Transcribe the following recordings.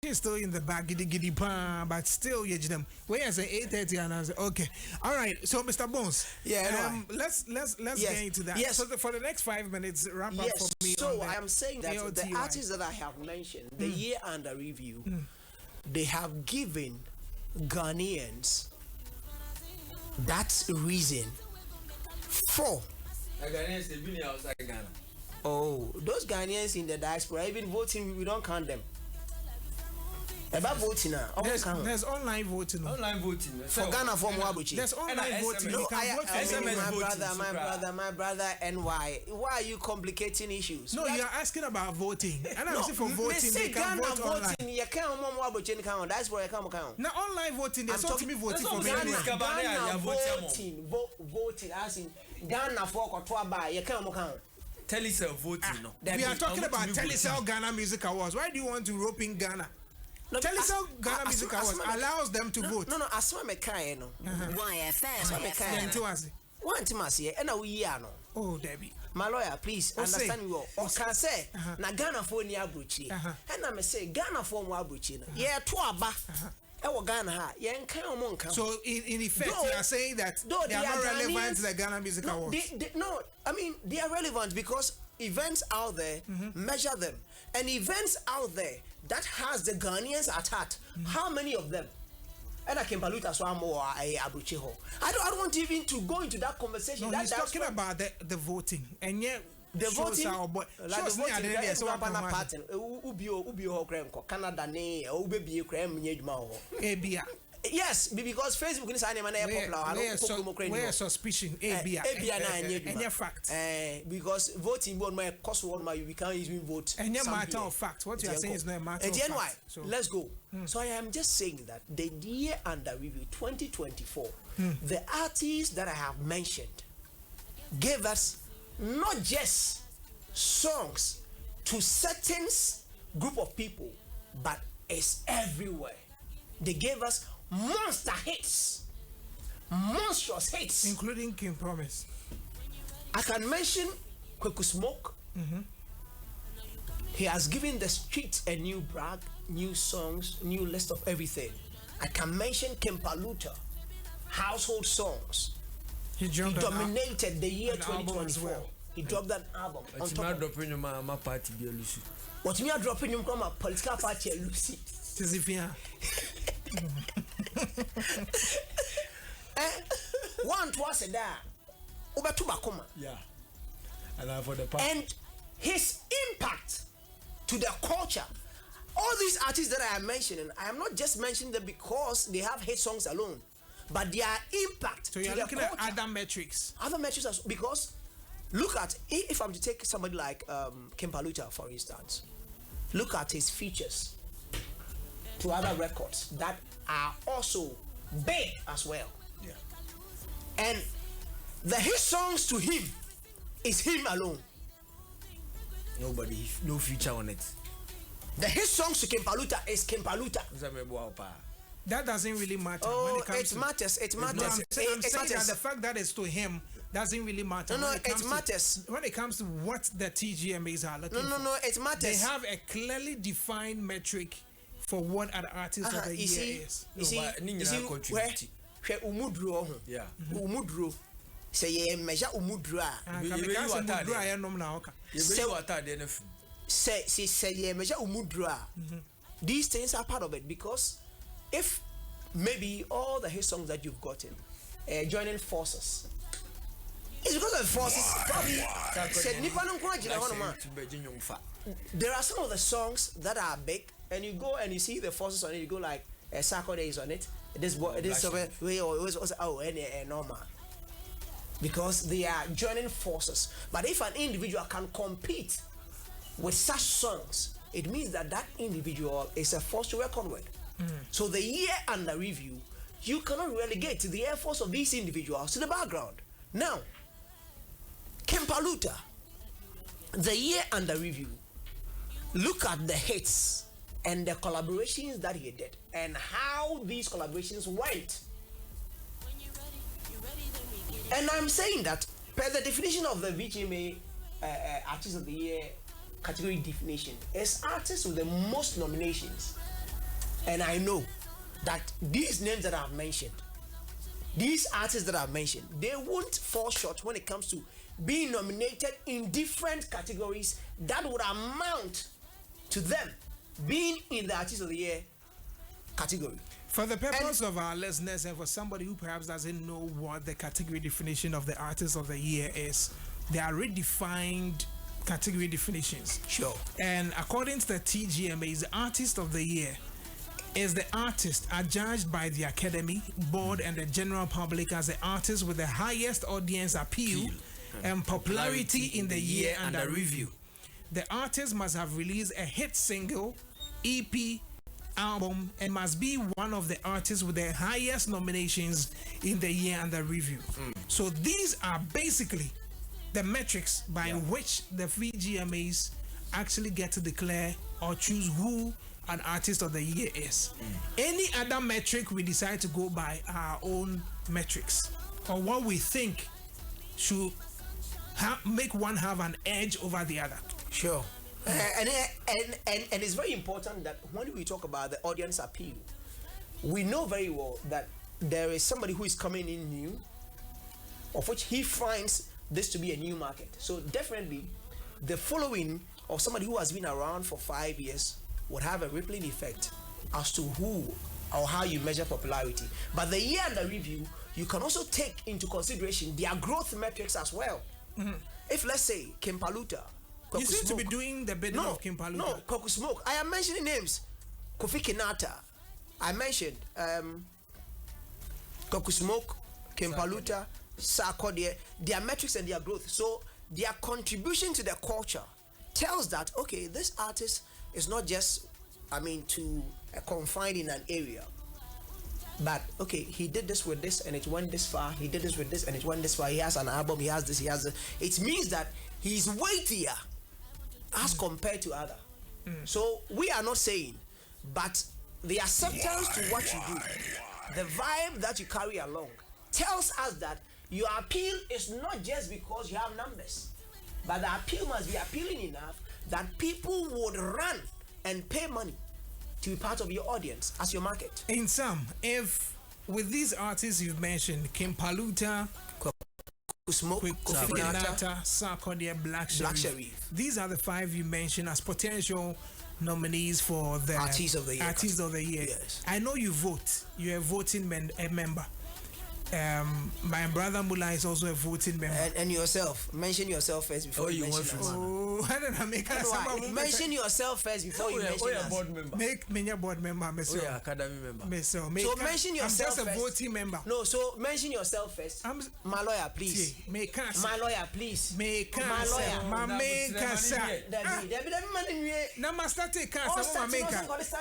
She's still in the back, giddy pan, but still, you them. Where's the 8:30? And I said, okay, all right. So, Mr. Bones, let's get into that. Yes. So for the next 5 minutes, wrap up for me. So I am saying that the artists that I have mentioned, the year under review, they have given Ghanaians that reason for. Ghanaians, they've been outside Ghana. Oh, those Ghanaians in the diaspora, even voting, we don't count them. About voting now. There's online voting. Online voting. For Ghana for Mwabuchi. There's online voting. You can vote for my brother, and why? Why are you complicating issues? No, you're asking about voting. And I'm saying for voting, they can vote online. You can't Mwabuchi count. That's where I come count. Now online voting, they're supposed to be voting for Ghana voting. As in Ghana for Kotwaba, you can't count. Telecel voting. No. We are talking about Telecel Ghana Music Awards. Why do you want to rope in Ghana? No, Telecel Ghana Music Awards allows them to vote. No, asma me kai no. YFM. One timasi and we no. Oh, Debbie. My lawyer, please understand me well. Or can say na Ghana for ni abruchi. And I say Ghana for mo abruchi na. Yeah, to aba. Ghana ha. Yeah, so in effect, you are saying that they are not relevant to the Ghana Music Awards. No, I mean they are relevant because events out there measure them, and events out there that has the Ghanaians at heart. How many of them? And I can Paluta so more Abucheho. I don't want even to go into that conversation. No, he's talking about the voting, and yet the voting, like the voting, Canada ne ubebi krem nyedma. Yes, because Facebook is popular. Where suspicion? Any fact. Because voting board my cost one my we can't even vote. And matter of fact, what you are saying is not a matter of fact. So let's go. So I am just saying that the year under review 2024, the artists that I have mentioned gave us not just songs to certain group of people, but it's everywhere. They gave us monster hits, monstrous hits, including King Promise. I can mention Kweku Smoke. He has given the streets a new brag, new songs, new list of everything. I can mention Paluta, household songs. He dominated the year 2024. Well. He dropped an album. What me dropping my party be Lucy? What me dropping him from a political party Lucy? One twice a day. Yeah. And for the part. And his impact to the culture. All these artists that I am mentioning, I am not just mentioning them because they have hit songs alone, but their impact. So you're looking at other metrics. Other metrics because look at if I'm to take somebody like Paluta for instance, look at his features to other records that are also big as well. Yeah. And the hit songs to him is him alone. Nobody, no feature on it. The hit songs to Paluta is Paluta. That doesn't really matter. Oh, when it comes it matters. It matters. No, I'm saying that the fact that it's to him doesn't really matter. No, it matters. When it comes to what the TGMAs are looking for. No, it matters. They have a clearly defined metric for what an artist of the year is. You see where Umudro. Yeah. Umudro. Say ye measure Umudro. Say ye measure Umudro. These things are part of it because if maybe all the hit songs that you've gotten joining forces, it's because of forces. There are some of the songs that are big, and you go and you see the forces on it. You go like Sarkodie is on it. This way always normal because they are joining forces. But if an individual can compete with such songs, it means that that individual is a force to reckon with. So the year under review, you cannot relegate the efforts of these individuals to the background. Now, Paluta, the year under review, look at the hits and the collaborations that he did and how these collaborations went. And I'm saying that per the definition of the VGMA Artist of the Year category definition, is artists with the most nominations and I know that these names that I've mentioned, these artists that I've mentioned, they won't fall short when it comes to being nominated in different categories that would amount to them being in the Artist of the Year category. For the purpose of our listeners and for somebody who perhaps doesn't know what the category definition of the Artist of the Year is, there are redefined category definitions. Sure. And according to the TGMA, the Artist of the Year is the artist adjudged by the Academy, Board, and the general public as the artist with the highest audience appeal and popularity in the year under review. The artist must have released a hit single, EP, album, and must be one of the artists with the highest nominations in the year under review. So these are basically the metrics by which the VGMAs actually get to declare or choose who an Artist of the Year is. Any other metric we decide to go by our own metrics or what we think should make one have an edge over the other. Sure. And it's very important that when we talk about the audience appeal, we know very well that there is somebody who is coming in new, of which he finds this to be a new market. So definitely the following of somebody who has been around for 5 years would have a rippling effect as to who or how you measure popularity. But the year under review, you can also take into consideration their growth metrics as well. If let's say Paluta, you seem to be doing the bidding of Paluta. No, Kweku Smoke. I am mentioning names. Kinaata. I mentioned Kweku Smoke, Paluta, Sarkodie, their metrics and their growth. So their contribution to the culture tells that, okay, this artist is not just, confined in an area. But, okay, he did this with this and it went this far. He did this with this and it went this far. He has an album, he has this, he has this. It means that he's weightier as compared to other. So we are not saying, but the acceptance to what you do, the vibe that you carry along, tells us that your appeal is not just because you have numbers, but the appeal must be appealing enough that people would run and pay money to be part of your audience as your market. In sum, if with these artists you've mentioned, Paluta, Smoke, Kinaata, Sarkodie, Black Sherif. These are the 5 you mentioned as potential nominees for the Artist of the Year. Artist of the Year. Yes. I know you vote. You're a voting member. My brother Moula is also a voting member. And yourself. Mention yourself first before you mention us. I don't know. Mention yourself first before you mention us. Board member. Make me a board member. Academy member. So mention yourself first. I'm just a voting member. No, so mention yourself first. My lawyer, please. My lawyer, please. My lawyer. My main cancer. Now, my starting cancer. My main cancer.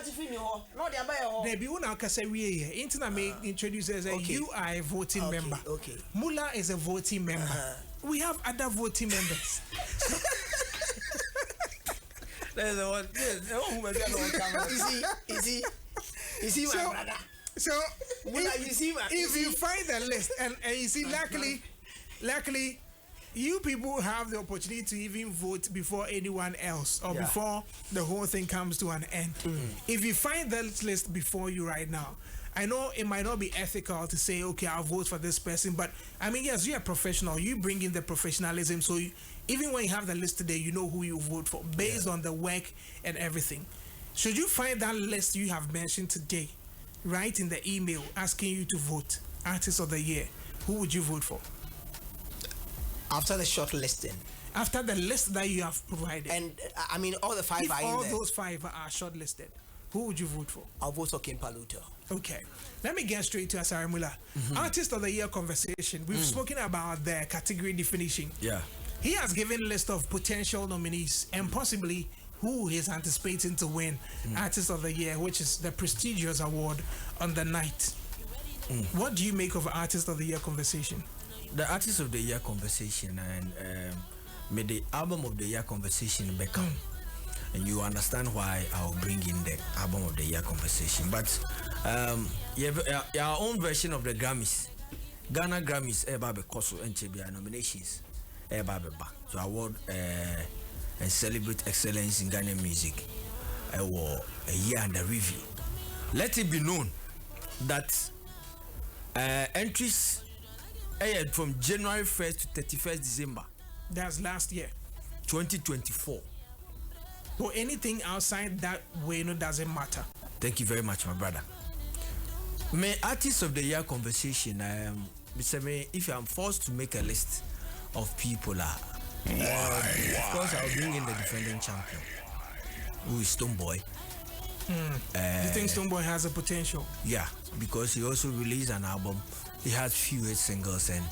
Debbie, una kasa we internet may introduce as you are a voting member. Okay. Moula is a voting member. We have other voting members. There's the one. You see my brother. So if you find the list and you see, luckily, you people have the opportunity to even vote before anyone else or before the whole thing comes to an end. If you find that list before you right now, I know it might not be ethical to say, okay, I'll vote for this person, but yes, you're a professional. You bring in the professionalism, so even when you have the list today, you know who you vote for based on the work and everything. Should you find that list you have mentioned today, write in the email asking you to vote Artist of the Year, who would you vote for? After the short listing. After the list that you have provided. And all the 5 are in all there. Those 5 are shortlisted, who would you vote for? I'll vote for Paluta. Okay, let me get straight to Asare Moula. Artist of the Year conversation. We've spoken about the category definition. Yeah. He has given a list of potential nominees and possibly who he's anticipating to win Artist of the Year, which is the prestigious award on the night. What do you make of Artist of the Year conversation? The Artist of the Year conversation and made the album of the year conversation become. And you understand why I'll bring in the album of the year conversation. But our own version of the Grammys, Ghana Grammys, Koso and Chebia nominations, to award and celebrate excellence in Ghanaian music. A year under review. let it be known that entries from January 1st to 31st December. That's last year. 2024. So anything outside that way doesn't matter. Thank you very much, my brother. My Artist of the Year conversation, if I'm forced to make a list of people, of course I'll bring in the defending champion, who is Stonebwoy. You think Stonebwoy has a potential? Yeah, because he also released an album. He has few hit singles, and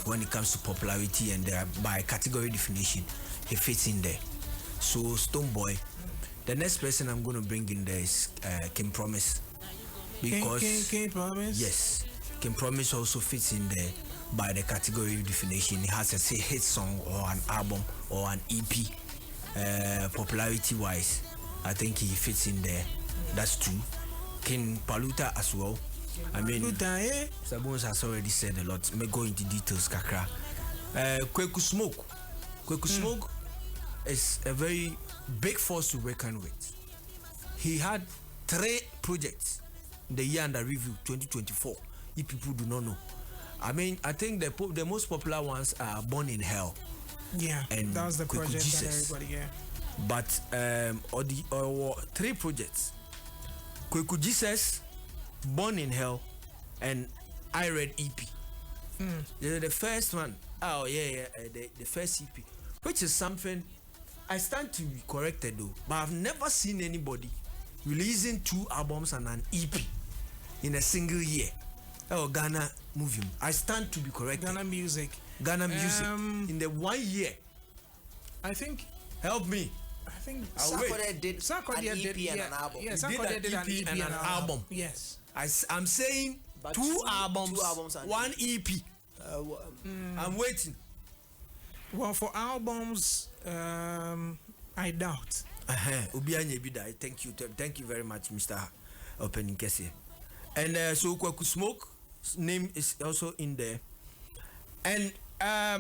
when it comes to popularity and by category definition, he fits in there. So Stonebwoy. The next person I'm going to bring in there is Kim Promise. Because Kim Promise? Yes, Kim Promise also fits in there by the category definition. He has a hit song or an album or an EP. Popularity wise, I think he fits in there. That's true. King Paluta as well. I mean, Sabonis has already said a lot. May go into details, kakra. Kweku Smoke is a very big force to reckon with. He had 3 projects in the year under review 2024. If people do not know, I mean, I think the most popular ones are Born in Hell. Yeah, and that was the Kweku project Jesus. that everybody, yeah. But 3 projects: Kweku Jesus, Born in Hell, and I Read EP. The first one, the first EP, which is something I stand to be corrected though, but I've never seen anybody releasing 2 albums and an EP in a single year. Oh, Ghana movie. I stand to be corrected. Ghana music in the 1 year. I think. Help me. I think Sarkodie did an EP and an album. Yeah, Sarkodie did an EP and an album. Yes. I'm saying but 2 albums, 1 EP. I'm waiting. Well, for albums, I doubt. Thank you very much, Mr. Opening Kese. And so Kweku Smoke's name is also in there. And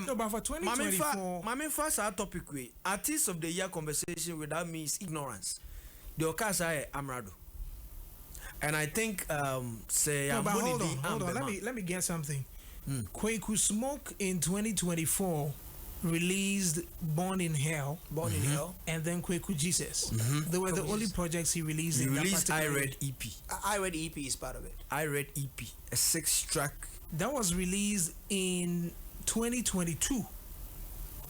no, but for 2024, my first topic way Artist of the Year conversation without me is ignorance. The Okasa Amrado. And I think say no, but hold on. Let me get something. Kweku Smoke in 2024 released Born in Hell, and then Kweku Jesus. They were the only projects he released. He released I Read EP. I Read EP is part of it. I Read EP, a 6-track. That was released in 2022.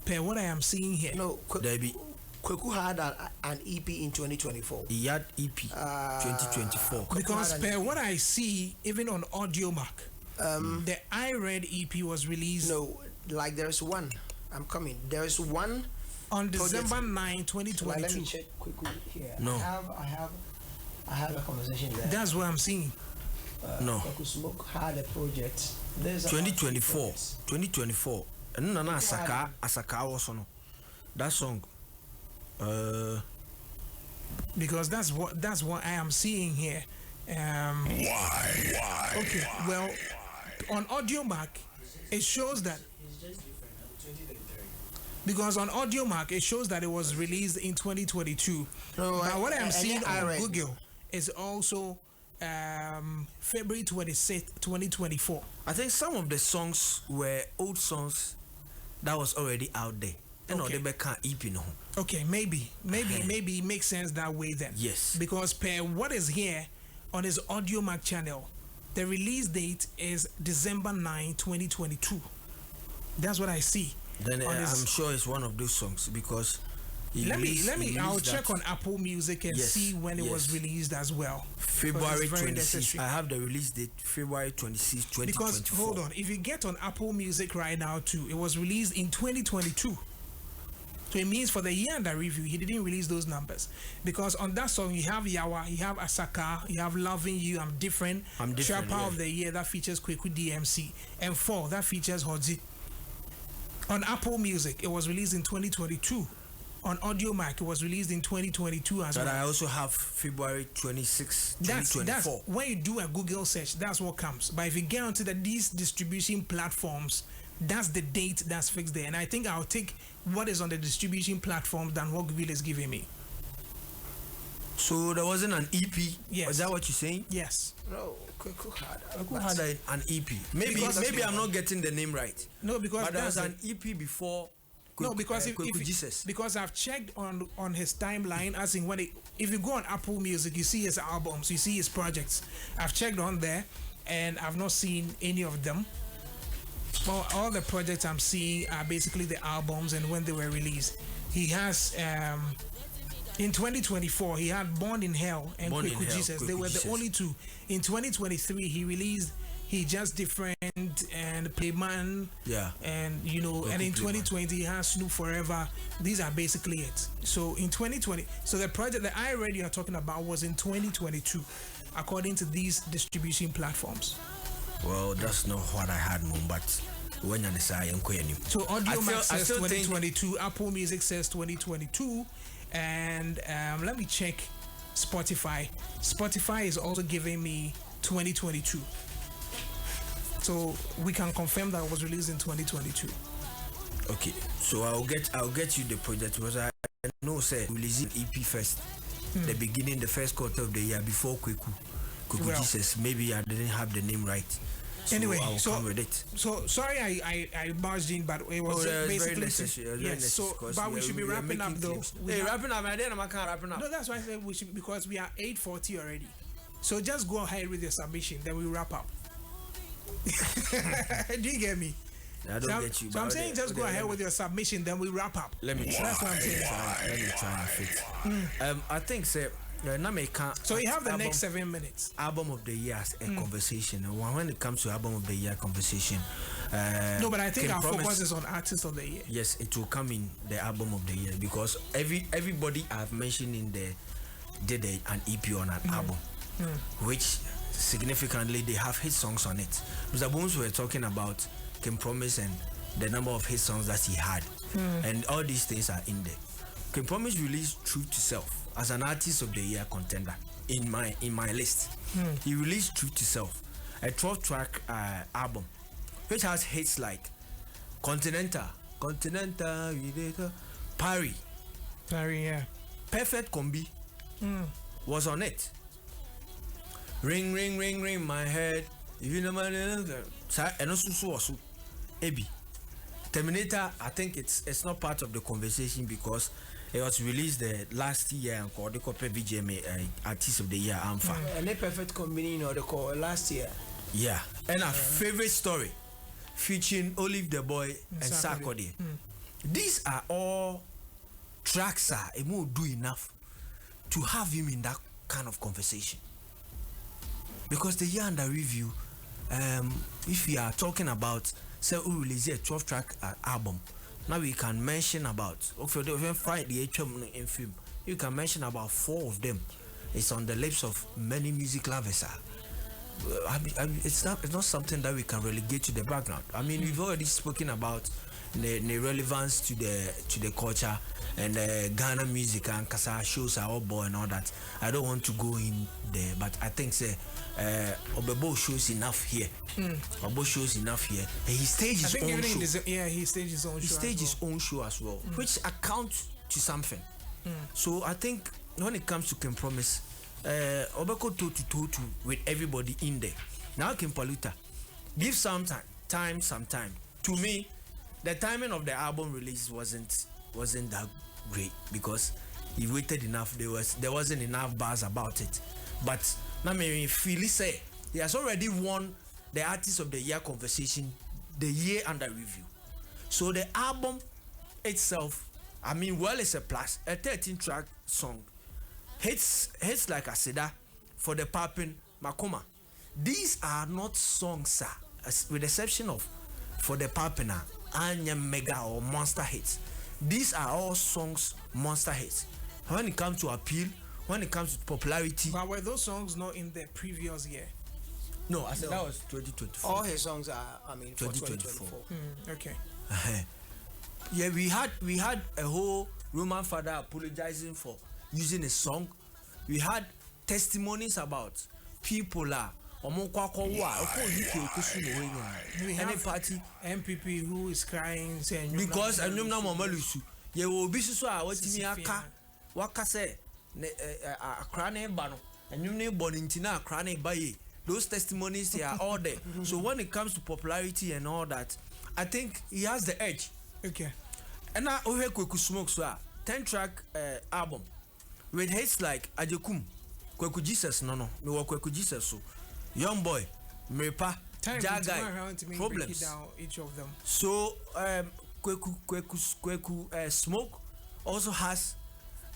Per what I am seeing here. No, Kweku had an EP in 2024. He had EP 2024. Because per what I see, even on Audiomack, the I Read EP was released. No, like there's one. I'm coming. There's one on December 9, 2022. Let me check quickly here. No. I have a conversation there. That's what I'm seeing. No. Kweku Smoke had a project. There's 2024. 2024. And no, Asaka also no. That song. Because that's what I am seeing here. Why? Okay. Well, on Audiomack, it shows that. Because on Audiomack, it shows that it was released in 2022. No, but what I'm seeing on Google is also February 26th, 2024. I think some of the songs were old songs that was already out there. Okay. They can't EP no. Okay, maybe it makes sense that way then. Yes. Because per what is here on his Audiomack channel, the release date is December 9, 2022. That's what I see. Then I'm sure it's one of those songs because I'll check on Apple Music and see when it was released as well. February 26th. I have the release date February 26th, 2024. Because hold on, if you get on Apple Music right now too, it was released in 2022. So it means for the year under review, he didn't release those numbers. Because on that song, you have Yawa, you have Asaka, you have Loving You, I'm Different. Trapper of the Year, that features Kweku DMC. And 4, that features Hodzi. On Apple Music, it was released in 2022. On Audiomack, it was released in 2022 as well. But I also have February 26, 2024. That's when you do a Google search, that's what comes. But if you get onto these distribution platforms, that's the date that's fixed there. And I think I'll take what is on the distribution platform than what Google is giving me. So there wasn't an EP. Yes. Is that what you're saying? Yes. No, Kweku Had an EP. Maybe I'm not getting the name right. No, because but there was an EP before. No, because Kweku Jesus. Because I've checked on his timeline, as in if you go on Apple Music, you see his albums, you see his projects. I've checked on there, and I've not seen any of them. Well, all the projects I'm seeing are basically the albums and when they were released. He has in 2024 he had Born in Hell and Kweku Jesus. They were the only two. In 2023 he released He Just Different and Playman. Yeah. And and in 2020 he has Snoop Forever. These are basically it. So in 2020, so the project that I read you're talking about was in 2022, according to these distribution platforms. Well, that's not what I had, Moon, but when you decide, so Audio Max says 2022, Apple Music says 2022, and let me check Spotify. Spotify is also giving me 2022. So we can confirm that it was released in 2022. Okay, so I'll get you the project because I know say releasing EP first, the beginning, the first quarter of the year before Kweku Jesus. Maybe I didn't have the name right. So anyway, I'll come with it. So sorry I barged in, but it was basically very necessary. Yes. So but we should be wrapping up though. Wrapping up. I can't wrapping up. No, that's why I said we should, because we are 8:40 already. So just go ahead with your submission, then we wrap up. Do you get me? I don't get you. So I'm saying just go ahead with your submission, then we wrap up. Let me try. That's what I'm saying. Let me try and fit. I think so you have the next 7 minutes. Album of the year as a conversation. When it comes to album of the year conversation, no, but I think our focus is on artist of the year. Yes, it will come in the album of the year because everybody I've mentioned in there did an EP on an album, which significantly they have hit songs on it. Mr. Bones were talking about Kim Promise and the number of hit songs that he had, and all these things are in there. Kim Promise released Truth to Self as an artist of the year contender in my list. He released Truth to Self, a 12-track album which has hits like Continental, Parry, yeah, Perfect Combi was on it. Ring, ring, ring, ring my head. If you know my and also Ebi. Terminator, I think it's not part of the conversation because it was released the last year and called the VGMA Artist of the Year Alpha. And a perfect combination the call last year. Yeah. And our favorite story featuring Olive the Boy and Sarkodie. These are all tracks it won't do enough to have him in that kind of conversation. Because the year under review, if we are talking about say who release a 12-track album, now we can mention about find the HM in film. You can mention about 4 of them. It's on the lips of many music lovers. It's not something that we can relegate to the background. I mean, we've already spoken about the relevance to the culture and Ghana music and Kasa shows are all boy and all that. I don't want to go in there, but I think say Obebo shows enough here. Obebo shows enough here. And he staged his own show. He staged his own show. He staged his own show as well, which accounts to something. So I think when it comes to Kim Promise, Obeko toe to with everybody in there. Now Kim Paluta, give some time. To me, the timing of the album release wasn't that great because he waited enough. There wasn't enough buzz about it. But now me feel say he has already won the Artist of the Year conversation the year under review. So the album itself, I mean, well, it's a plus, a 13-track song. Hits like Asida for the Papin Makoma. These are not songs, sir, with the exception of for the Papina, Anya mega or monster hits. These are all songs, monster hits. When it comes to appeal, when it comes to popularity. But were those songs not in the previous year? No, I said that was 2024. All his songs are, I mean, for 2024. Okay. Yeah, we had a whole Roman father apologizing for using a song. We had testimonies about people we have party MPP who is crying saying because I know now mama lusu ye will be so what me aka waka say Krane Bano, and you name Bonintina, Krane Baye. Those testimonies they are all there. So when it comes to popularity and all that, I think he has the edge. Okay. And now we hear Kweku Smoke, so 10-track album with hits like Ajekum, Kweku Jesus, no, me wa Kweku Jesus, so Young Boy, Mepa, Jagai, Problems. Each of them. So Kweku Smoke also has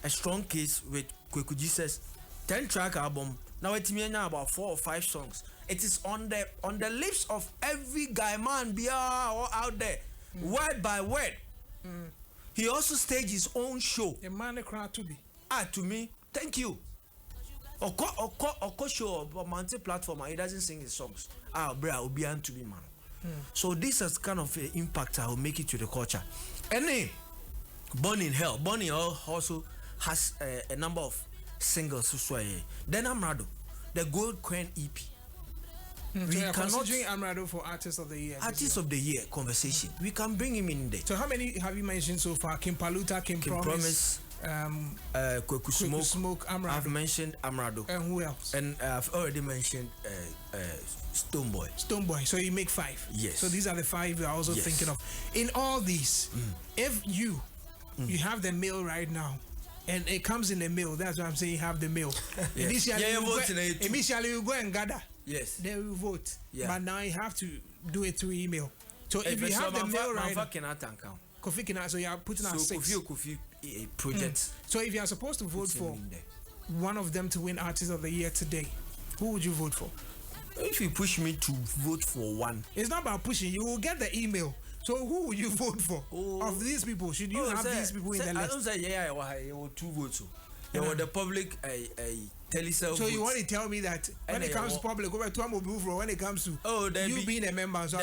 a strong case with Kweku Jesus 10-track album. Now it's about 4 or 5 songs. It is on the lips of every guy man be out there, word by word. He also staged his own show. A man crowd to be. To me, thank you. Oko show on multi platform. He doesn't sing his songs. Bro, will be to be man. So this is kind of an impact. I will make it to the culture. And then, Born in Hell. Bonnie also has a number of singles. Then Amrado, the Gold Coin EP. We cannot doing Amrado for Artist of the Year. Artist of the Year conversation. We can bring him in there. So how many have you mentioned so far? Kim Paluta, Kim Promise, Kweku Smoke, Amrado. I've mentioned Amrado. And who else? And I've already mentioned Stonebwoy. Stonebwoy. So you make 5. Yes. So these are the 5 you're also thinking of. In all these, if you have the mail right now, and it comes in the mail, that's what I'm saying, you have the mail. Yes. Initially you go and gather. Yes. Then we vote. Yeah. But now you have to do it through email. So if you have the mail right now, Kofi Kinaata, so you are putting out 6. Kofi project. So if you are supposed to vote for one of them to win Artist of the Year today, who would you vote for? If you push me to vote for one, it's not about pushing. You will get the email. So who would you vote for? Of these people, should you have these people in the list? I don't say I want 2 votes. There were the public telecell. So you want to tell me that when it comes to public, when it comes to you being a member, so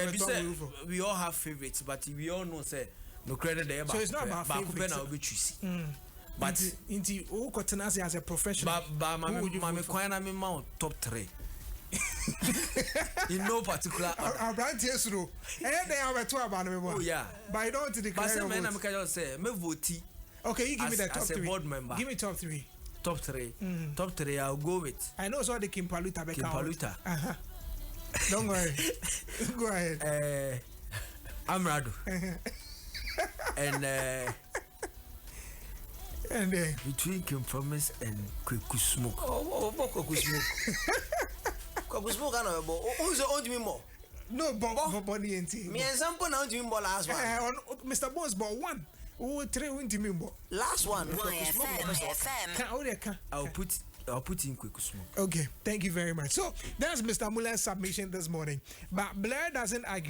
we all have favorites, but we all know say no credit there. So it's not about favorites. But as a professional, but my top 3. In no particular order. Oh yeah. But I don't declare your vote. Okay, you give me the top 3. Board member. Give me top 3. Top 3. Top 3, I'll go with. I know so the Kim Paluta. Kim Paluta. Don't worry. Go ahead. Amrado. And between Kim Promise and Kweku Smoke. Kweku Smoke. Kweku Smoke, I know. Who's the old more? No, but Bonnie and T. Me and Sampo now doing more last one. Mr. Bones, but 1. Oh, 3 win to me more. Last one. I'll put in Kweku Smoke. Okay, thank you very much. So that's Mr. Moula's submission this morning. But Blair doesn't argue.